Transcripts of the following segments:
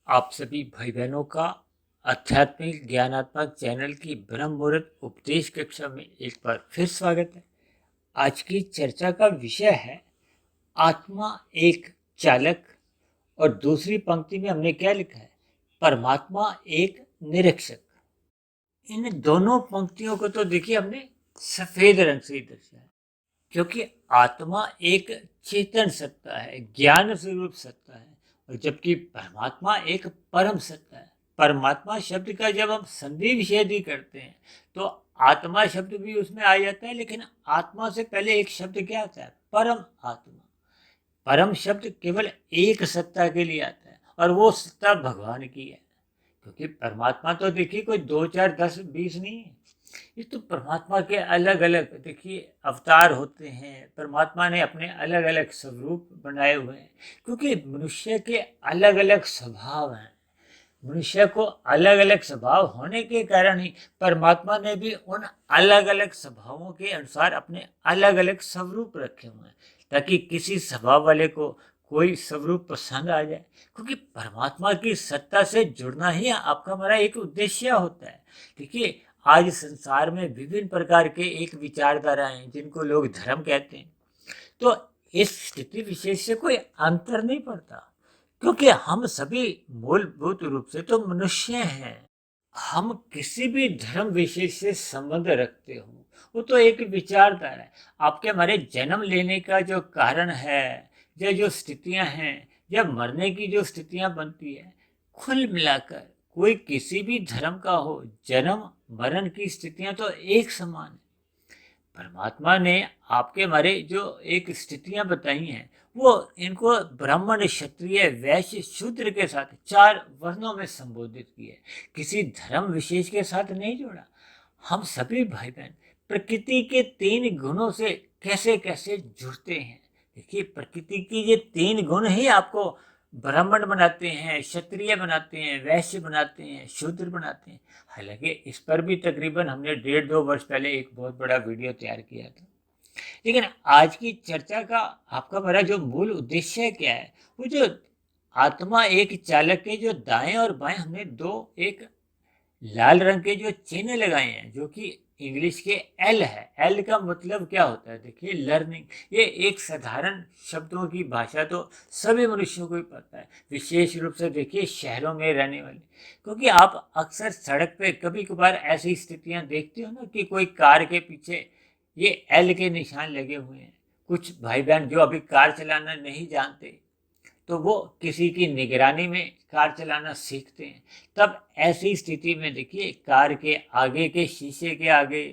आप सभी भाई बहनों का आध्यात्मिक ज्ञानात्मक चैनल की ब्रह्म मुहूर्त उपदेश कक्षा में एक बार फिर स्वागत है। आज की चर्चा का विषय है आत्मा एक चालक, और दूसरी पंक्ति में हमने क्या लिखा है, परमात्मा एक निरीक्षक। इन दोनों पंक्तियों को तो देखिए हमने सफेद रंग से ही दर्शाया, क्योंकि आत्मा एक चेतन सत्ता है, ज्ञान स्वरूप सत्ता है, और जबकि परमात्मा एक परम सत्ता है। परमात्मा शब्द का जब हम संधि विच्छेदी करते हैं तो आत्मा शब्द भी उसमें आ जाता है, लेकिन आत्मा से पहले एक शब्द क्या आता है, परम आत्मा। परम शब्द केवल एक सत्ता के लिए आता है, और वो सत्ता भगवान की है। क्योंकि परमात्मा तो देखिए कोई 2 4 10 20 नहीं है। ये तो परमात्मा के अलग अलग देखिए अवतार होते हैं। परमात्मा ने अपने अलग अलग स्वरूप बनाए हुए हैं, क्योंकि मनुष्य के अलग अलग स्वभाव हैं। मनुष्य को अलग अलग स्वभाव होने के कारण ही परमात्मा ने भी उन अलग अलग स्वभावों के अनुसार अपने अलग अलग स्वरूप रखे हुए हैं, ताकि किसी स्वभाव वाले को कोई स्वरूप पसंद आ जाए। क्योंकि परमात्मा की सत्ता से जुड़ना ही आपका हमारा एक उद्देश्य होता है। देखिए, आज संसार में विभिन्न प्रकार के एक विचारधारा हैं जिनको लोग धर्म कहते हैं। तो इस स्थिति विशेष से कोई अंतर नहीं पड़ता, क्योंकि हम सभी मूलभूत रूप से तो मनुष्य हैं। हम किसी भी धर्म विशेष से संबंध रखते हो, वो तो एक विचारधारा है। आपके हमारे जन्म लेने का जो कारण है, या जो स्थितियां हैं, या मरने की जो स्थितियां बनती है, कुल मिलाकर कोई किसी भी धर्म का हो, जन्म मरण की स्थितियां तो एक समान है। परमात्मा ने आपके हमारे जो एक स्थितियां बताई हैं, वो इनको ब्राह्मण, क्षत्रिय, वैश्य, शूद्र के साथ 4 वर्णों में संबोधित किया है, किसी धर्म विशेष के साथ नहीं जोड़ा। हम सभी भाई बहन प्रकृति के 3 गुणों से कैसे कैसे जुड़ते हैं। देखिए, प्रकृति की ये 3 गुण ही आपको ब्राह्मण बनाते हैं, क्षत्रिय बनाते हैं, वैश्य बनाते हैं, शूद्र बनाते हैं। हालांकि इस पर भी तकरीबन हमने 1.5-2 वर्ष पहले एक बहुत बड़ा वीडियो तैयार किया था। लेकिन आज की चर्चा का आपका मेरा जो मूल उद्देश्य क्या है, वो जो आत्मा एक चालक के जो दाएं और बाएं हमने दो एक लाल रंग के जो चिन्ह लगाए हैं, जो कि इंग्लिश के एल है। एल का मतलब क्या होता है, देखिए लर्निंग। ये एक साधारण शब्दों की भाषा तो सभी मनुष्यों को ही पता है, विशेष रूप से देखिए शहरों में रहने वाले। क्योंकि आप अक्सर सड़क पे कभी कभार ऐसी स्थितियां देखते हो ना, कि कोई कार के पीछे ये एल के निशान लगे हुए हैं। कुछ भाई बहन जो अभी कार चलाना नहीं जानते, तो वो किसी की निगरानी में कार चलाना सीखते हैं। तब ऐसी स्थिति में देखिए, कार के आगे के शीशे के आगे,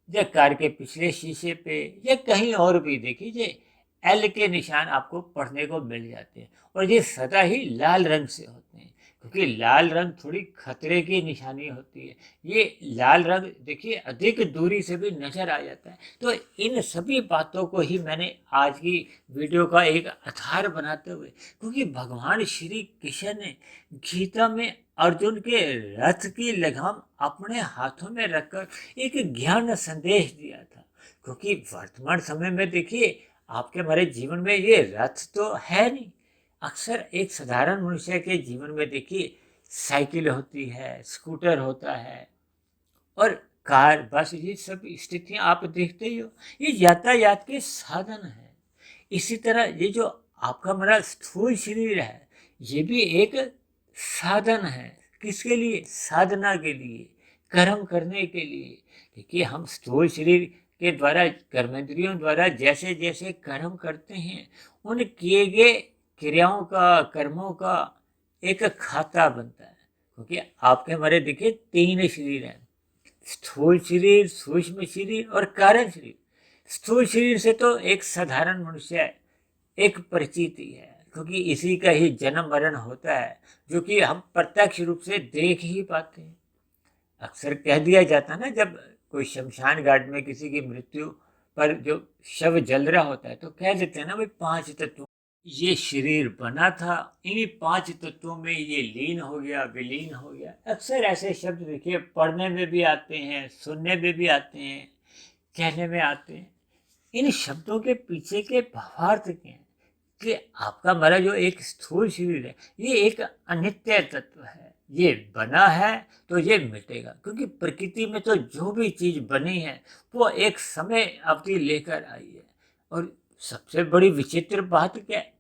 या कार के पिछले शीशे पे, या कहीं और भी देखिए एल के निशान आपको पढ़ने को मिल जाते हैं, और ये सदा ही लाल रंग से होते हैं, क्योंकि लाल रंग थोड़ी खतरे की निशानी होती है। ये लाल रंग देखिए अधिक दूरी से भी नजर आ जाता है। तो इन सभी बातों को ही मैंने आज की वीडियो का एक आधार बनाते हुए, क्योंकि भगवान श्री कृष्ण ने गीता में अर्जुन के रथ की लगाम अपने हाथों में रखकर एक ज्ञान संदेश दिया था। क्योंकि वर्तमान समय में देखिए, आपके हमारे जीवन में ये रथ तो है नहीं। अक्सर एक साधारण मनुष्य के जीवन में देखिए साइकिल होती है, स्कूटर होता है, और कार, बस, ये सब स्थितियां आप देखते ही हो। ये यातायात के साधन है। इसी तरह ये जो आपका हमारा स्थूल शरीर है, ये भी एक साधन है। किसके लिए? साधना के लिए, कर्म करने के लिए। देखिए, हम स्थूल शरीर के द्वारा, कर्मेंद्रियों द्वारा जैसे जैसे कर्म करते हैं, उन किए गए क्रियाओं का, कर्मों का एक खाता बनता है। क्योंकि आपके हमारे देखिए 3 शरीर हैं, स्थूल शरीर, सूक्ष्म शरीर और कारण शरीर। स्थूल शरीर से तो एक साधारण मनुष्य एक परिचिति है, क्योंकि इसी का ही जन्म मरण होता है, जो कि हम प्रत्यक्ष रूप से देख ही पाते हैं। अक्सर कह दिया जाता है ना, जब कोई शमशान घाट में किसी की मृत्यु पर जो शव जल रहा होता है, तो कह देते हैं ना, भाई 5 तत्वों ये शरीर बना था, इन्हीं 5 तत्वों में ये लीन हो गया, विलीन हो गया। अक्सर ऐसे शब्द देखिए पढ़ने में भी आते हैं, सुनने में भी आते हैं, कहने में आते हैं। इन शब्दों के पीछे के भावार्थ क्या हैं? कि आपका हमारा जो एक स्थूल शरीर है ये एक अनित्य तत्व है। ये बना है तो ये मिटेगा, क्योंकि प्रकृति में तो जो भी चीज बनी है वो एक समय अवधि लेकर आई है। और सबसे बड़ी विचित्र बात क्या है,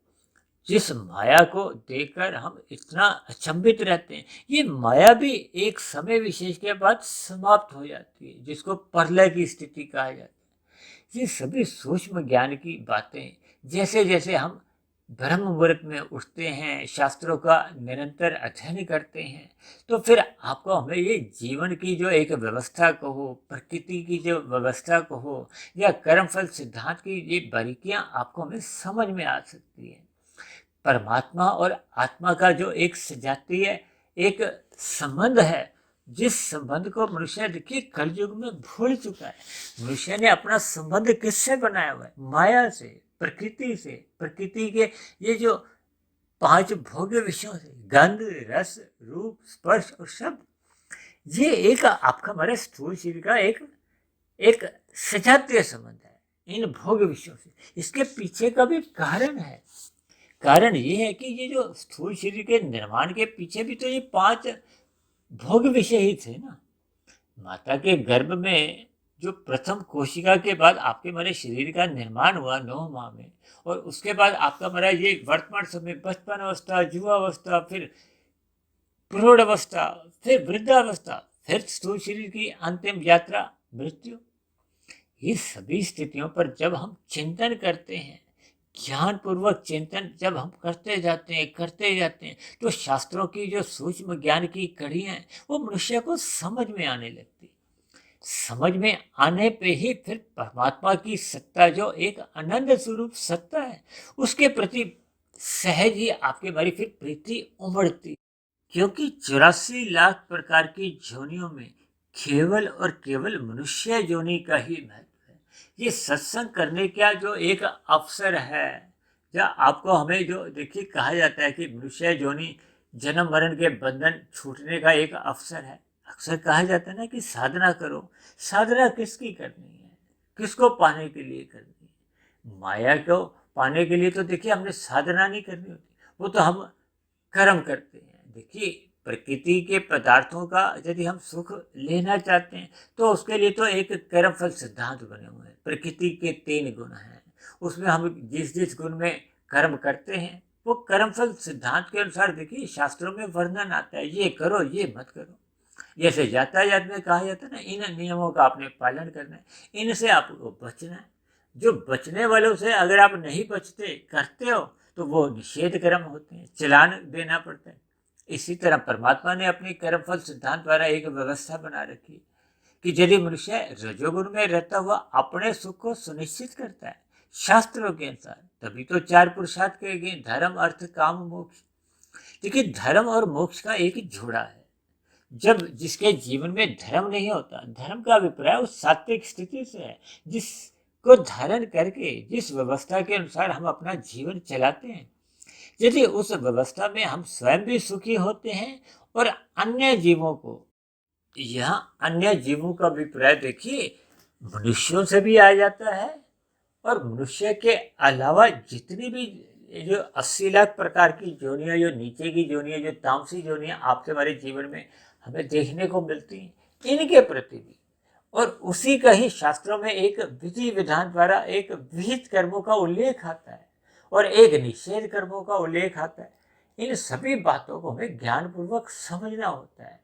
जिस माया को देखकर हम इतना अचंभित रहते हैं, ये माया भी एक समय विशेष के बाद समाप्त हो जाती है, जिसको प्रलय की स्थिति कहा जाता है। ये सभी सूक्ष्म ज्ञान की बातें जैसे जैसे हम ब्रह्म मुहूर्त में उठते हैं, शास्त्रों का निरंतर अध्ययन करते हैं, तो फिर आपको हमें ये जीवन की जो एक व्यवस्था कहो, प्रकृति की जो व्यवस्था कहो, या कर्मफल सिद्धांत की ये बारीकियां आपको हमें समझ में आ सकती है। परमात्मा और आत्मा का जो एक सजातीय एक संबंध है, जिस संबंध को मनुष्य देखिए कलयुग में भूल चुका है। मनुष्य ने अपना संबंध किससे बनाया हुआ है? माया से, प्रकृति से। प्रकृति के ये जो 5 भोग्य विषयों से, गंध, रस, रूप, स्पर्श और शब्द, ये एक आपका हमारे स्थूल शरीर का एक एक सजातीय संबंध है इन भोग विषयों से। इसके पीछे का भी कारण है। कारण ये है कि ये जो स्थूल शरीर के निर्माण के पीछे भी तो ये 5 भोग विषय ही थे ना। माता के गर्भ में जो प्रथम कोशिका के बाद आपके हमारे शरीर का निर्माण हुआ 9 माह में, और उसके बाद आपका हमारा ये वर्तमान समय बचपन अवस्था, युवा अवस्था, फिर प्रौढ़ अवस्था, फिर वृद्धावस्था, फिर स्थूल शरीर की अंतिम यात्रा मृत्यु। ये सभी स्थितियों पर जब हम चिंतन करते हैं, ज्ञान पूर्वक चिंतन जब हम करते जाते हैं, तो शास्त्रों की जो सूक्ष्म ज्ञान की कड़ियां हैं वो मनुष्य को समझ में आने लगती। समझ में आने पे ही फिर परमात्मा की सत्ता, जो एक आनंद स्वरूप सत्ता है, उसके प्रति सहज ही आपके बारी फिर प्रीति उमड़ती। क्योंकि 84 लाख प्रकार की योनियों में केवल और केवल मनुष्य योनि का ही महत्व है। ये सत्संग करने का जो एक अवसर है, या आपको हमें जो देखिए कहा जाता है कि मनुष्य योनि जन्म मरण के बंधन छूटने का एक अवसर है। अक्सर कहा जाता है ना कि साधना करो। साधना किसकी करनी है? किसको पाने के लिए करनी है? माया को पाने के लिए तो देखिए हमने साधना नहीं करनी होती, वो तो हम कर्म करते हैं। देखिए प्रकृति के पदार्थों का यदि हम सुख लेना चाहते हैं तो उसके लिए तो एक कर्मफल सिद्धांत बने हुए हैं। प्रकृति के 3 गुण हैं, उसमें हम जिस जिस गुण में कर्म करते हैं वो कर्मफल सिद्धांत के अनुसार देखिए शास्त्रों में वर्णन आता है, ये करो ये मत करो। जैसे यातायात में कहा जाता है ना, इन नियमों का आपने पालन करना है, इनसे आपको बचना है। जो बचने वालों से अगर आप नहीं बचते, करते हो, तो वो निषेध कर्म होते हैं, चलान देना पड़ता है। इसी तरह परमात्मा ने अपनी कर्मफल सिद्धांत द्वारा एक व्यवस्था बना रखी कि यदि मनुष्य रजोगुण में रहता हुआ अपने सुख को सुनिश्चित करता है शास्त्रों के अनुसार, तभी तो 4 पुरुषार्थ कहे गए, धर्म, अर्थ, काम, मोक्ष। देखिए धर्म और मोक्ष का एक जोड़ा है। जब जिसके जीवन में धर्म नहीं होता, धर्म का अभिप्राय उस सात्विक स्थिति से है जिसको धारण करके जिस व्यवस्था के अनुसार हम अपना जीवन चलाते हैं। यदि उस व्यवस्था में हम स्वयं भी सुखी होते हैं और अन्य जीवों को, यहाँ अन्य जीवों का अभिप्राय देखिए मनुष्यों से भी आ जाता है, और मनुष्य के अलावा जितनी भी जो 80 लाख प्रकार की जोनियाँ, जो नीचे की जोनियाँ, जो तामसी जोनियाँ आपके हमारे जीवन में हमें देखने को मिलती हैं, इनके प्रति भी। और उसी का ही शास्त्रों में एक विधि विधान द्वारा एक विहित कर्मों का उल्लेख आता है और एक निषेध कर्मों का उल्लेख आता है। इन सभी बातों को हमें ज्ञानपूर्वक समझना होता है,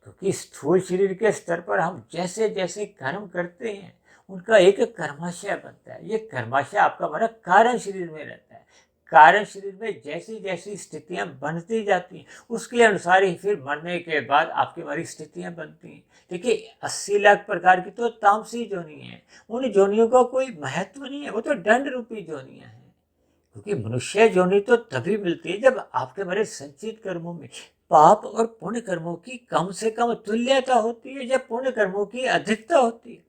क्योंकि स्थूल शरीर के स्तर पर हम जैसे जैसे कर्म करते हैं उनका एक कर्माशय बनता है। ये कर्माशय आपका हमारा कारण शरीर में रहता है। कारण शरीर में जैसी जैसी स्थितियां बनती जाती हैं उसके अनुसार ही फिर मरने के बाद आपकी हमारी स्थितियां बनती हैं। देखिए 80 लाख प्रकार की तो तामसी जोनी है, उन जोनियों का कोई महत्व नहीं है, वो तो दंड रूपी जोनियां हैं। क्योंकि मनुष्य जोनि तो तभी मिलती है जब आपके हमारे संचित कर्मों में पाप और पुण्य कर्मों की कम से कम तुल्यता होती है, जब पुण्य कर्मों की अधिकता होती है।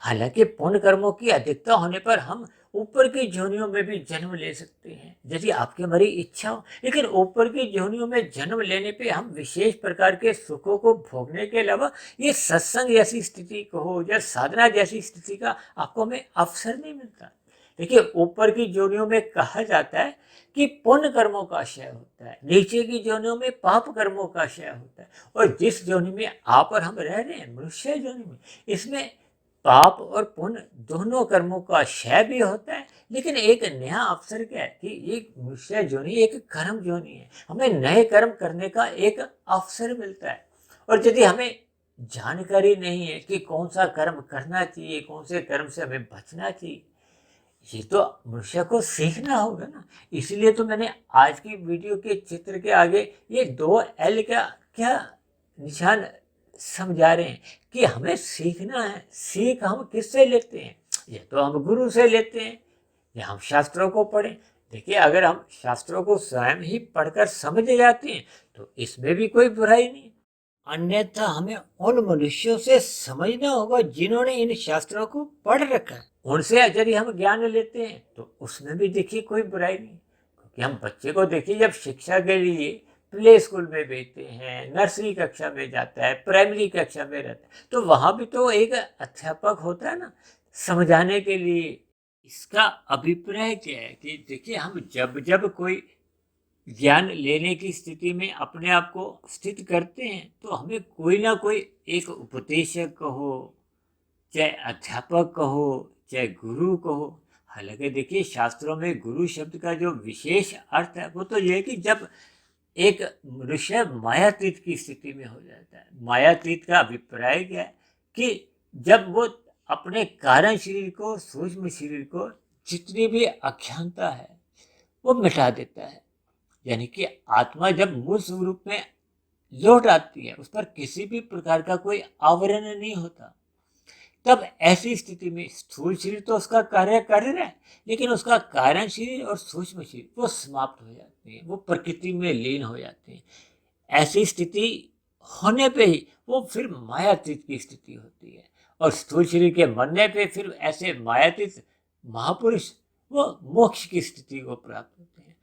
हालांकि पुण्य कर्मों की अधिकता होने पर हम ऊपर की जोनियों में भी जन्म ले सकते हैं यदि आपकी हमारी इच्छा हो, लेकिन ऊपर की जोनियों में जन्म लेने पे हम विशेष प्रकार के सुखों को भोगने के अलावा ये सत्संग जैसी स्थिति को हो या साधना जैसी स्थिति का आपको हमें अवसर नहीं मिलता। देखिए ऊपर की जोनियों में कहा जाता है कि पुण्य कर्मों का क्षय होता है, नीचे की जोनियों में पाप कर्मों का क्षय होता है, और जिस जोनि में आप और हम रह रहे हैं मनुष्य जोनि में, इसमें पाप और पुण्य दोनों कर्मों का क्षय भी होता है। लेकिन एक नया अवसर क्या है कि ये मनुष्य जोनि एक कर्म जोनि है, हमें नए कर्म करने का एक अवसर मिलता है। और यदि हमें जानकारी नहीं है कि कौन सा कर्म करना चाहिए, कौन से कर्म से हमें बचना चाहिए, ये तो मनुष्य को सीखना होगा ना। इसलिए तो मैंने आज की वीडियो के चित्र के आगे ये 2 L का क्या निशान समझा रहे हैं कि हमें सीखना है। सीख हम किससे लेते हैं? ये तो हम गुरु से लेते हैं, या हम शास्त्रों को पढ़ें। देखिए अगर हम शास्त्रों को स्वयं ही पढ़कर समझ जाते हैं तो इसमें भी कोई बुराई नहीं। अन्यथा हमें उन मनुष्यों से समझना होगा जिन्होंने इन शास्त्रों को पढ़ रखा है, उनसे यदि हम ज्ञान लेते हैं तो उसमें भी देखिए कोई बुराई नहीं। क्योंकि हम बच्चे को देखिए जब शिक्षा के लिए प्ले स्कूल में भेजते हैं, नर्सरी कक्षा में जाता है, प्राइमरी कक्षा में रहता है, तो वहाँ भी तो एक अध्यापक होता है ना समझाने के लिए। इसका अभिप्राय क्या है कि देखिए हम जब जब कोई ज्ञान लेने की स्थिति में अपने आप को स्थित करते हैं तो हमें कोई ना कोई एक उपदेशक कहो, चाहे अध्यापक कहो, चाहे गुरु कहो। हालांकि देखिए शास्त्रों में गुरु शब्द का जो विशेष अर्थ है वो तो ये है कि जब एक मनुष्य मायातीत की स्थिति में हो जाता है। मायातीत का अभिप्राय क्या है कि जब वो अपने कारण शरीर को, सूक्ष्म शरीर को जितनी भी अज्ञानता है वो मिटा देता है। यानी कि आत्मा जब मूल स्वरूप में लौट आती है, उस पर किसी भी प्रकार का कोई आवरण नहीं होता, तब ऐसी स्थिति में स्थूल शरीर तो उसका कार्य कर रहा है, लेकिन उसका कारण शरीर और सूक्ष्म शरीर वो समाप्त हो जाते हैं, वो प्रकृति में लीन हो जाते हैं। ऐसी स्थिति होने पे ही वो फिर मायातीत की स्थिति होती है, और स्थूल शरीर के मरने पे फिर ऐसे मायातीत महापुरुष वो मोक्ष की स्थिति को प्राप्त होते हैं।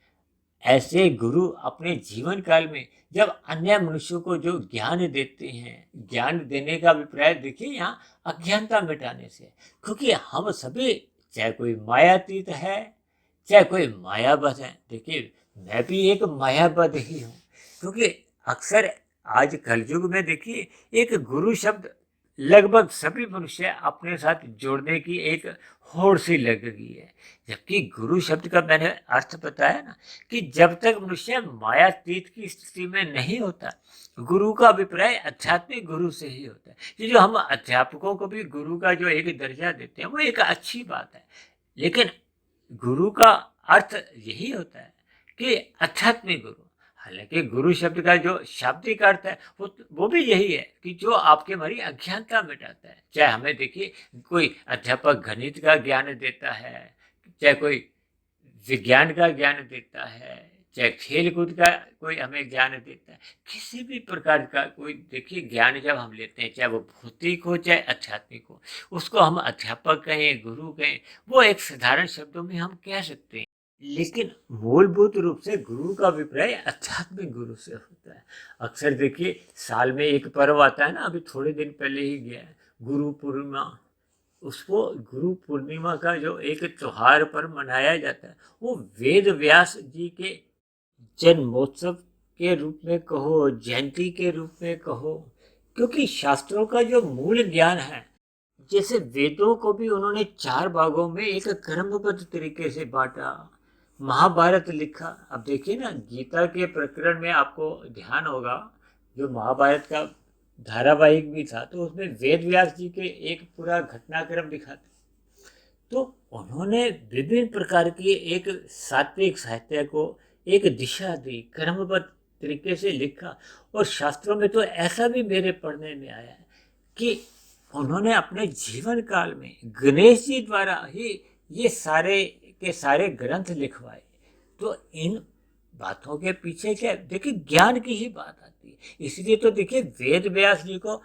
ऐसे गुरु अपने जीवन काल में जब अन्य मनुष्यों को जो ज्ञान देते हैं, ज्ञान देने का अभिप्राय देखिए यहाँ अज्ञानता मिटाने से। क्योंकि हम सभी, चाहे कोई मायातीत है चाहे कोई मायाबद्ध है, देखिए मैं भी एक मायाबद्ध ही हूँ। क्योंकि अक्सर आज कलयुग में देखिए एक गुरु शब्द लगभग सभी मनुष्य अपने साथ जोड़ने की एक होड़ सी लग गई है। जबकि गुरु शब्द का मैंने अर्थ बताया ना कि जब तक मनुष्य मायातीत की स्थिति में नहीं होता, गुरु का अभिप्राय आध्यात्मिक गुरु से ही होता है। ये जो हम अध्यापकों को भी गुरु का जो एक दर्जा देते हैं वो एक अच्छी बात है, लेकिन गुरु का अर्थ यही होता है कि आध्यात्मिक गुरु। हालांकि गुरु शब्द का जो शाब्दिक अर्थ है वो भी यही है कि जो आपके हमारी अज्ञानता मिटाता है। चाहे हमें देखिए कोई अध्यापक गणित का ज्ञान देता है, चाहे कोई विज्ञान का ज्ञान देता है, चाहे खेल कूद का कोई हमें ज्ञान देता है, किसी भी प्रकार का कोई देखिए ज्ञान जब हम लेते हैं, चाहे वो भौतिक हो चाहे आध्यात्मिक हो, उसको हम अध्यापक कहें, गुरु कहें, वो एक साधारण शब्दों में हम कह सकते हैं। लेकिन मूलभूत रूप से गुरु का अभिप्राय आध्यात्मिक गुरु से होता है। अक्सर देखिए साल में एक पर्व आता है ना, अभी थोड़े दिन पहले ही गया है, गुरु पूर्णिमा। उसको गुरु पूर्णिमा का जो एक त्योहार पर मनाया जाता है वो वेद व्यास जी के जन्मोत्सव के रूप में कहो, जयंती के रूप में कहो। क्योंकि शास्त्रों का जो मूल ज्ञान है, जैसे वेदों को भी उन्होंने 4 भागों में एक क्रमबद्ध तरीके से बांटा, महाभारत लिखा। अब देखिए ना गीता के प्रकरण में आपको ध्यान होगा, जो महाभारत का धारावाहिक भी था तो उसमें वेद व्यास जी के एक पूरा घटनाक्रम दिखाते। तो उन्होंने विभिन्न प्रकार की एक सात्विक साहित्य को एक दिशा दी, क्रमबद्ध तरीके से लिखा। और शास्त्रों में तो ऐसा भी मेरे पढ़ने में आया है कि उन्होंने अपने जीवन काल में गणेश जी द्वारा ही ये सारे के सारे ग्रंथ लिखवाए। तो इन बातों के पीछे क्या देखिए ज्ञान की ही बात आती है। इसलिए तो देखिए वेद व्यास जी को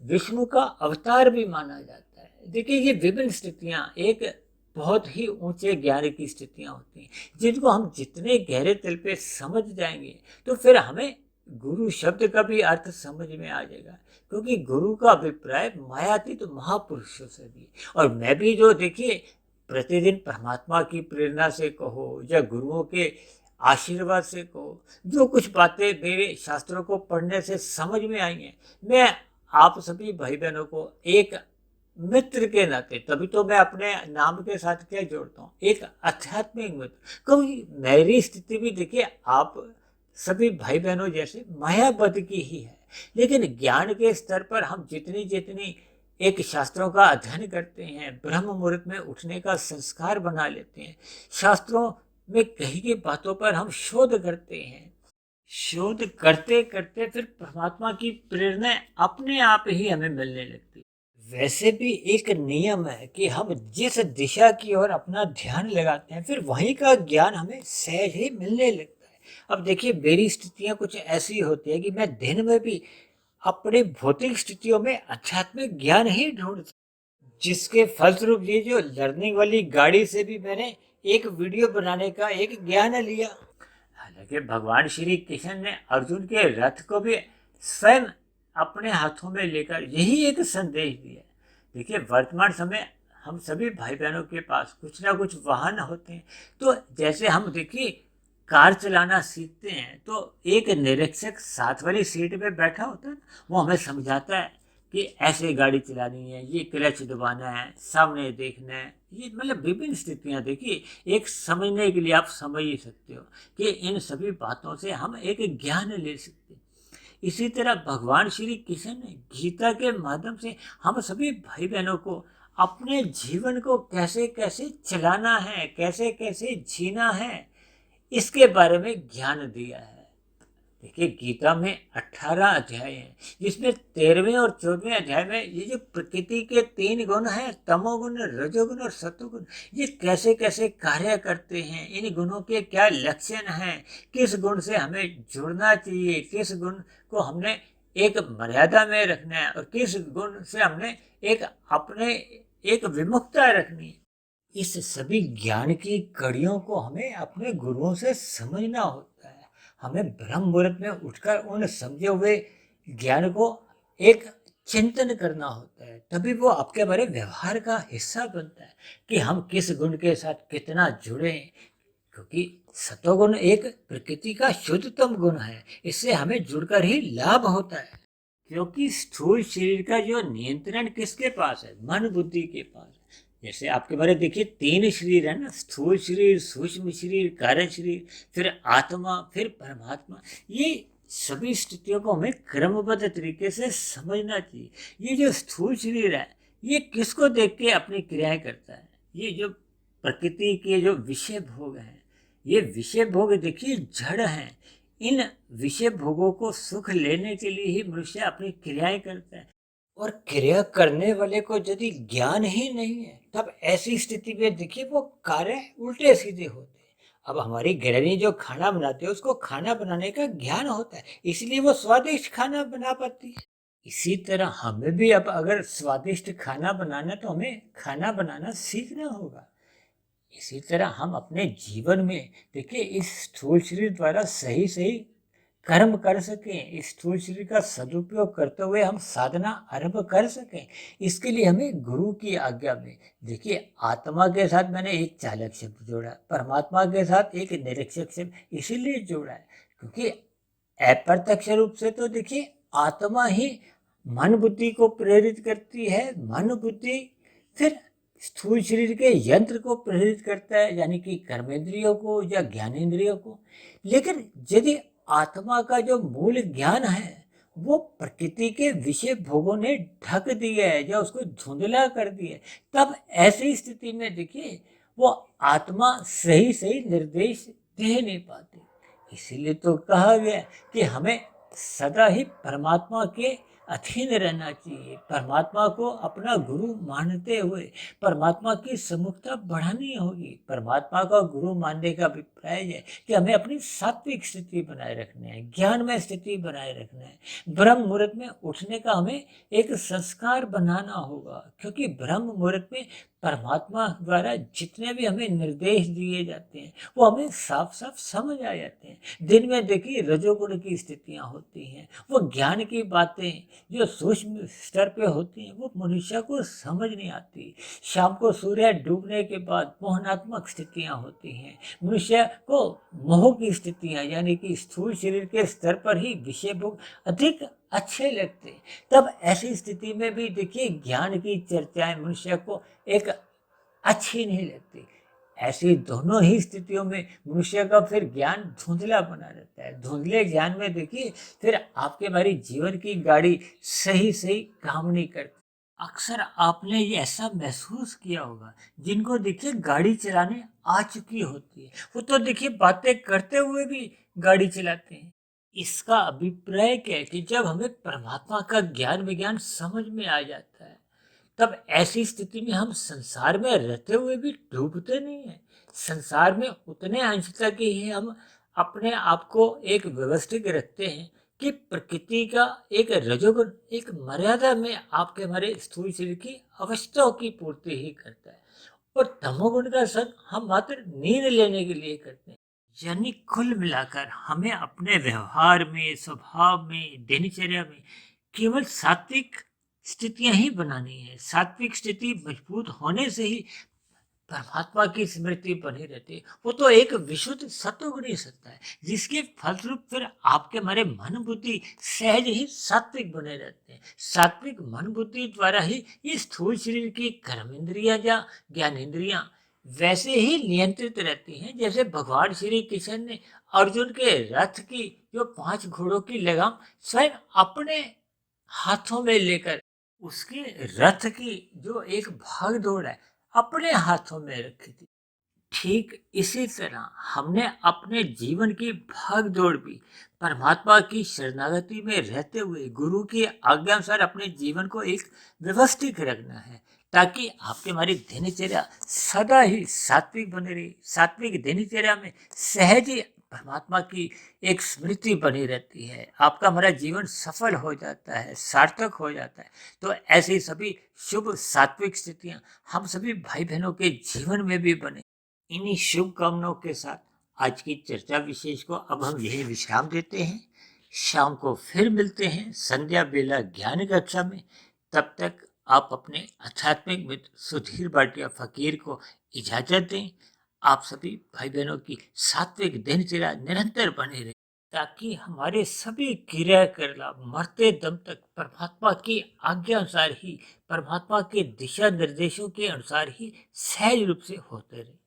विष्णु का अवतार भी माना जाता है। देखिए ये विभिन्न स्थितियां एक बहुत ही ऊंचे ज्ञान की स्थितियां होती हैं, जिनको हम जितने गहरे तल पे समझ जाएंगे तो फिर हमें गुरु शब्द का भी अर्थ समझ में आ जाएगा। क्योंकि गुरु का अभिप्राय मायातीत महापुरुषों से भी। और मैं भी जो देखिए प्रतिदिन परमात्मा की प्रेरणा से कहो या गुरुओं के आशीर्वाद से कहो, जो कुछ बातें मेरे शास्त्रों को पढ़ने से समझ में आई हैं, मैं आप सभी भाई बहनों को एक मित्र के नाते, तभी तो मैं अपने नाम के साथ क्या जोड़ता हूँ, एक आध्यात्मिक मित्र। कभी मेरी स्थिति भी देखिए आप सभी भाई बहनों जैसे मायाबद्ध की ही है, लेकिन ज्ञान के स्तर पर हम जितनी जितनी एक शास्त्रों का अध्ययन करते हैं, ब्रह्म मुहूर्त में उठने का संस्कार बना लेते हैं, शास्त्रों में कही गई बातों पर हम शोध करते हैं, शोध करते करते फिर परमात्मा की प्रेरणा अपने आप ही हमें मिलने लगती है। वैसे भी एक नियम है कि हम जिस दिशा की ओर अपना ध्यान लगाते हैं, फिर वहीं का ज्ञान हमें सहज ही मिलने लगता है। अब देखिए मेरी स्थितियां कुछ ऐसी होती है कि मैं दिन में भी अपनी भौतिक स्थितियों में आध्यात्मिक ज्ञान ही ढूंढता हूं, जिसके फलस्वरूप ये जो लर्निंग वाली गाड़ी से भी मैंने एक वीडियो बनाने का एक ज्ञान लिया। हालांकि भगवान श्री कृष्ण ने अर्जुन के रथ को भी स्वयं अपने हाथों में लेकर यही एक संदेश दिया। देखिए वर्तमान समय हम सभी भाई बहनों के पास कुछ ना कुछ वाहन होते हैं, तो जैसे हम देखिए कार चलाना सीखते हैं तो एक निरीक्षक साथ वाली सीट पे बैठा होता है, वो हमें समझाता है कि ऐसे गाड़ी चलानी है, ये क्लच दबाना है, सामने देखना है, ये मतलब विभिन्न स्थितियां देखिए एक समझने के लिए आप समझ ही सकते हो कि इन सभी बातों से हम एक ज्ञान ले सकते हैं। इसी तरह भगवान श्री कृष्ण ने गीता के माध्यम से हम सभी भाई बहनों को अपने जीवन को कैसे कैसे चलाना है, कैसे कैसे जीना है, इसके बारे में ज्ञान दिया है। देखिए गीता में 18 अध्याय हैं, जिसमें 13वें और 14वें अध्याय में ये जो प्रकृति के 3 गुण हैं, तमोगुण, रजोगुण और सतोगुण, ये कैसे कैसे कार्य करते हैं, इन गुणों के क्या लक्षण हैं, किस गुण से हमें जुड़ना चाहिए, किस गुण को हमने एक मर्यादा में रखना है और किस गुण से हमने एक अपने एक विमुखता रखनी है। इस सभी ज्ञान की कड़ियों को हमें अपने गुरुओं से समझना होता है। हमें ब्रह्म मुहूर्त में उठकर उन समझे हुए ज्ञान को एक चिंतन करना होता है, तभी वो आपके हमारे व्यवहार का हिस्सा बनता है कि हम किस गुण के साथ कितना जुड़े, क्योंकि सतोगुण एक प्रकृति का शुद्धतम गुण है, इससे हमें जुड़कर ही लाभ होता है। क्योंकि स्थूल शरीर का जो नियंत्रण किसके पास है, मन बुद्धि के पास है। जैसे आपके बारे देखिए 3 शरीर है ना, स्थूल शरीर, सूक्ष्म शरीर, कारण शरीर, फिर आत्मा, फिर परमात्मा। ये सभी स्थितियों को हमें क्रमबद्ध तरीके से समझना चाहिए। ये जो स्थूल शरीर है ये किसको देख के अपनी क्रियाएं करता है, ये जो प्रकृति के जो विषय भोग हैं, ये विषय भोग देखिए जड़ हैं। इन विषय भोगों को सुख लेने के लिए ही मनुष्य अपनी क्रियाएं करता है, और क्रिया करने वाले को यदि ज्ञान ही नहीं है तब ऐसी स्थिति में देखिए वो कार्य उल्टे सीधे होते हैं। अब हमारी गृहिणी जो खाना बनाती है उसको खाना बनाने का ज्ञान होता है, इसलिए वो स्वादिष्ट खाना बना पाती है। इसी तरह हमें भी अब अगर स्वादिष्ट खाना बनाना तो हमें खाना बनाना सीखना होगा। इसी तरह हम अपने जीवन में देखिए इस स्थूल शरीर द्वारा सही सही कर्म कर सकें, इस स्थूल शरीर का सदुपयोग करते हुए हम साधना आरंभ कर सकें, इसके लिए हमें गुरु की आज्ञा में देखिए आत्मा के साथ मैंने एक चालक शब्द जोड़ा, परमात्मा के साथ एक निरीक्षक शब्द इसीलिए जोड़ा है क्योंकि अप्रत्यक्ष रूप से तो देखिए आत्मा ही मन बुद्धि को प्रेरित करती है, मन बुद्धि फिर स्थूल शरीर के यंत्र को प्रेरित करता है, यानी कि कर्मेंद्रियों को या ज्ञानेंद्रियों को। लेकिन यदि आत्मा का जो मूल ज्ञान है वो प्रकृति के विषय भोगों ने ढक दिया है या उसको धुंधला कर दिया है, तब ऐसी स्थिति में देखिए वो आत्मा सही सही निर्देश दे नहीं पाती। इसीलिए तो कहा गया कि हमें सदा ही परमात्मा के अधीन रहना चाहिए, परमात्मा को अपना गुरु मानते हुए परमात्मा की सम्मुखता बढ़ानी होगी। परमात्मा का गुरु मानने का अभिप्राय है कि हमें अपनी सात्विक स्थिति बनाए रखना है, ज्ञान में स्थिति बनाए रखना है, ब्रह्म मुहूर्त में उठने का हमें एक संस्कार बनाना होगा, क्योंकि ब्रह्म मुहूर्त में परमात्मा द्वारा जितने भी हमें निर्देश दिए जाते हैं वो हमें साफ साफ समझ आ जाते हैं। दिन में देखिए रजोगुण की स्थितियां होती हैं, वो ज्ञान की बातें जो सूक्ष्म स्तर पे होती हैं वो मनुष्य को समझ नहीं आती। शाम को सूर्य डूबने के बाद मोहनात्मक स्थितियां होती हैं, मनुष्य को मोह की स्थितियां यानी कि स्थूल शरीर के स्तर पर ही विषय भोग अधिक अच्छे लगते हैं। तब ऐसी स्थिति में भी देखिए ज्ञान की चर्चाएं मनुष्य को एक अच्छी नहीं लगती। ऐसी दोनों ही स्थितियों में मनुष्य का फिर ज्ञान धुंधला बना रहता है। धुंधले ज्ञान में देखिए फिर आपके हमारी जीवन की गाड़ी सही सही काम नहीं करती। अक्सर आपने ये ऐसा महसूस किया होगा, जिनको देखिए गाड़ी चलाने आ चुकी होती है वो तो देखिए बातें करते हुए भी गाड़ी चलाते हैं। इसका अभिप्राय क्या है कि जब हमें परमात्मा का ज्ञान विज्ञान समझ में आ जाता है तब ऐसी स्थिति में हम संसार में रहते हुए भी डूबते नहीं हैं। संसार में उतने अंश तक ही हम अपने आप को एक व्यवस्थित रखते हैं कि प्रकृति का एक रजोगुण एक मर्यादा में आपके हमारे स्थूल शरीर की अवस्थाओं की पूर्ति ही करता है, और तमोगुण का संग हम मात्र नींद लेने के लिए करते हैं। यानी कुल मिलाकर हमें अपने व्यवहार में, स्वभाव में, दिनचर्या में केवल सात्विक स्थितियां ही बनानी है। सात्विक स्थिति मजबूत होने से ही परमात्मा की स्मृति बनी रहती है। वो तो एक विशुद्ध सत्वगुणी सत्ता है जिसके फलस्वरूप फिर आपके हमारे मन बुद्धि सहज ही सात्विक बने रहते हैं। सात्विक मन बुद्धि द्वारा ही ये स्थूल शरीर की कर्म इंद्रियां या ज्ञान इंद्रियां वैसे ही नियंत्रित रहती हैं जैसे भगवान श्री कृष्ण ने अर्जुन के रथ की जो 5 घोड़ों की लगाम स्वयं अपने हाथों में लेकर उसके रथ की जो एक भाग दौड़ है अपने हाथों में रखी थी। ठीक इसी तरह हमने अपने जीवन की भाग दौड़ भी परमात्मा की शरणागति में रहते हुए गुरु की आज्ञा अनुसार अपने जीवन को एक व्यवस्थित रखना है, ताकि आपके हमारी दिनचर्या सदा ही सात्विक बनी रही। सात्विक दिनचर्या में सहज ही परमात्मा की एक स्मृति बनी रहती है, आपका हमारा जीवन सफल हो जाता है, सार्थक हो जाता है। तो ऐसी सभी शुभ सात्विक स्थितियां हम सभी भाई बहनों के जीवन में भी बने। इन्हीं शुभकामनाओं के साथ आज की चर्चा विशेष को अब हम यही विश्राम देते हैं। शाम को फिर मिलते हैं संध्या बेला ज्ञान कक्षा में। तब तक आप अपने आध्यात्मिक मित्र सुधीर भाटिया फकीर को इजाजत दें। आप सभी भाई बहनों की सात्विक दिनचर्या निरंतर बने रहे, ताकि हमारे सभी क्रियाकलाप मरते दम तक परमात्मा की आज्ञा अनुसार ही, परमात्मा के दिशा निर्देशों के अनुसार ही सहज रूप से होते रहे।